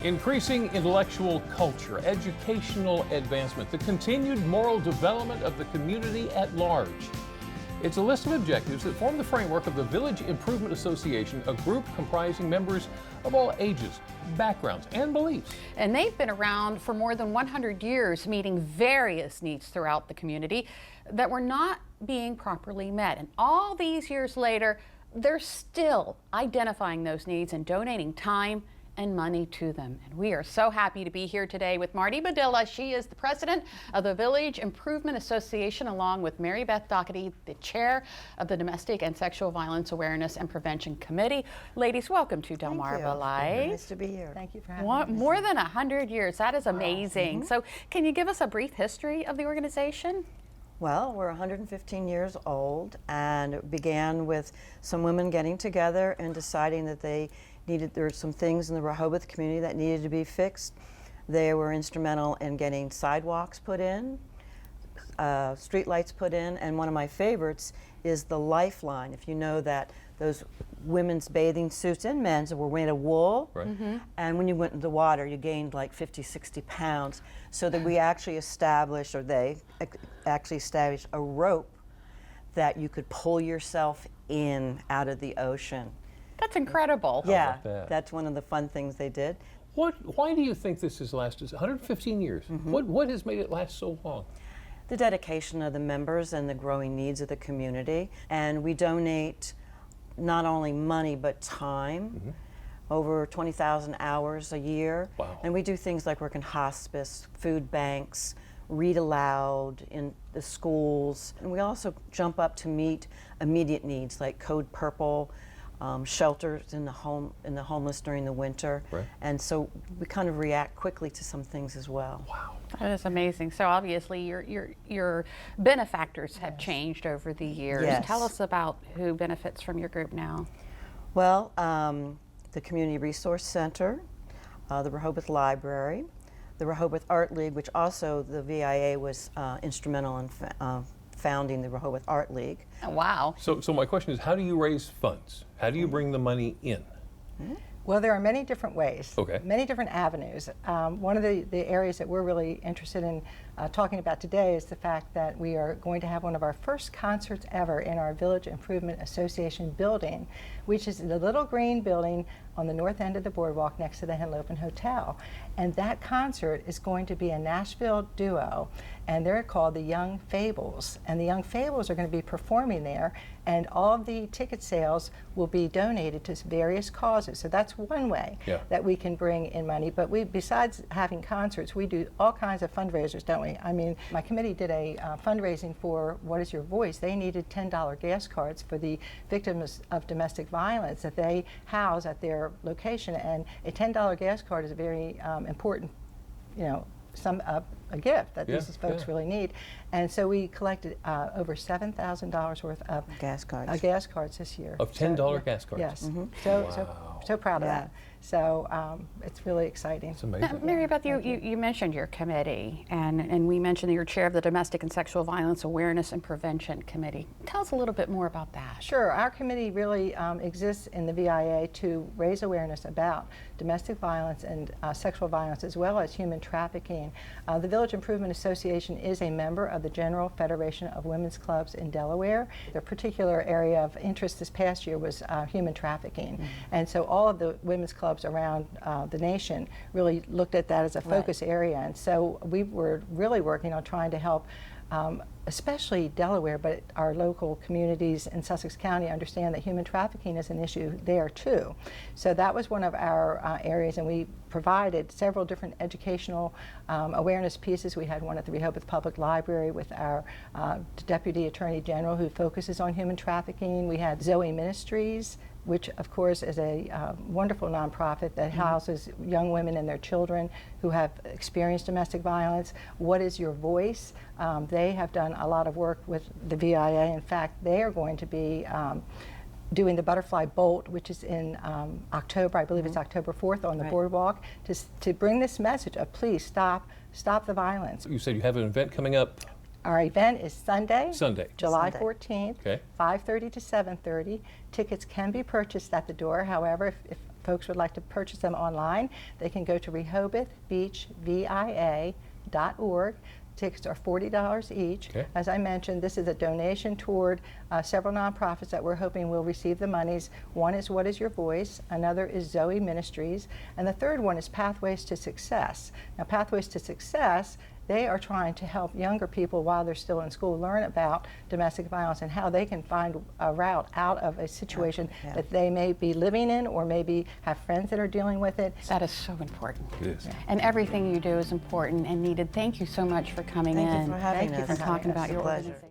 Increasing intellectual culture, educational advancement, the continued moral development of the community at large. It's a list of objectives that form the framework of the Village Improvement Association, a group comprising members of all ages, backgrounds, and beliefs. And they've been around for more than 100 years, meeting various needs throughout the community that were not being properly met. And all these years later, they're still identifying those needs and donating time and money to them. And we are so happy to be here today with Marty Badilla. She is the president of the Village Improvement Association, along with Mary Beth Doherty, the chair of the Domestic and Sexual Violence Awareness and Prevention Committee. Ladies, welcome to DelmarvaLife. Nice to be here. Thank you for having me. More than 100 years. That is amazing. Mm-hmm. So can you give us a brief history of the organization? Well, we're 115 years old, and it began with some women getting together and deciding that there were some things in the Rehoboth community that needed to be fixed. They were instrumental in getting sidewalks put in, street lights put in, and one of my favorites is the Lifeline. If you know that those women's bathing suits and men's were made of wool, Right. Mm-hmm. and when you went into the water, you gained like 50, 60 pounds. So that we actually established, or they actually established a rope that you could pull yourself in out of the ocean. That's incredible. Yeah, about that? that's one of the fun things they did. Why do you think this has lasted 115 years? What has made it last so long? The dedication of the members and the growing needs of the community. And we donate not only money but time, over 20,000 hours a year. Wow. And we do things like work in hospice, food banks, read aloud in the schools. And we also jump up to meet immediate needs like Code Purple, shelters in the homeless during the winter. Right. And so we kind of react quickly to some things as well. Wow. That is amazing. So obviously your benefactors have changed over the years. Yes. Tell us about who benefits from your group now. Well, the Community Resource Center, the Rehoboth Library, the Rehoboth Art League, which also the VIA was instrumental in founding the Rehoboth Art League. Oh, wow. So my question is, how do you raise funds? How do you bring the money in? Well, there are many different ways, Okay. many different avenues. One of the areas that we're really interested in talking about today is the fact that we are going to have one of our first concerts ever in our Village Improvement Association building, which is the little green building on the north end of the boardwalk next to the Henlopen Hotel. And that concert is going to be a Nashville duo, and they're called the Young Fables. And the Young Fables are going to be performing there, and all of the ticket sales will be donated to various causes. So that's one way that we can bring in money. But besides having concerts, we do all kinds of fundraisers, don't we? I mean, my committee did a fundraising for What Is Your Voice? They needed $10 gas cards for the victims of domestic violence that they house at their location. And a $10 gas card is a very important, a gift that these folks really need. And so we collected over $7,000 worth of Gas cards. gas cards this year. Of $10 gas cards? Yes. Wow. So proud of Yeah. that. So it's really exciting. It's amazing. Now, Mary Beth, you mentioned your committee, and we mentioned that you're chair of the Domestic and Sexual Violence Awareness and Prevention Committee. Tell us a little bit more about that. Sure. Our committee really exists in the VIA to raise awareness about domestic violence and sexual violence, as well as human trafficking. The Village Improvement Association is a member of the General Federation of Women's Clubs in Delaware. Their particular area of interest this past year was human trafficking. And so all of the women's clubs around the nation really looked at that as a focus area. And so we were really working on trying to help especially Delaware, but our local communities in Sussex County understand that human trafficking is an issue there too. So that was one of our areas, and we provided several different educational awareness pieces. We had one at the Rehoboth Public Library with our Deputy Attorney General, who focuses on human trafficking. We had Zoe Ministries, which of course is a wonderful nonprofit that houses young women and their children who have experienced domestic violence. What Is Your Voice? They have done a lot of work with the VIA. In fact, they are going to be doing the Butterfly Bolt, which is in October, I believe it's October 4th on the boardwalk, to bring this message of please stop the violence. You said you have an event coming up. Our event is Sunday, July Sunday. 14th, Okay. 5:30 to 7:30. Tickets can be purchased at the door. However, if folks would like to purchase them online, they can go to RehobothBeachVIA.org. Tickets are $40 each. Okay. As I mentioned, this is a donation toward several nonprofits that we're hoping will receive the monies. One is What Is Your Voice? Another is Zoe Ministries. And the third one is Pathways to Success. Now, Pathways to Success, they are trying to help younger people while they're still in school learn about domestic violence and how they can find a route out of a situation that they may be living in or maybe have friends that are dealing with it. That is so important. It is. And everything you do is important and needed. Thank you so much for coming Thank in you for having Thank you us. for and talking It's about a your pleasure. organization.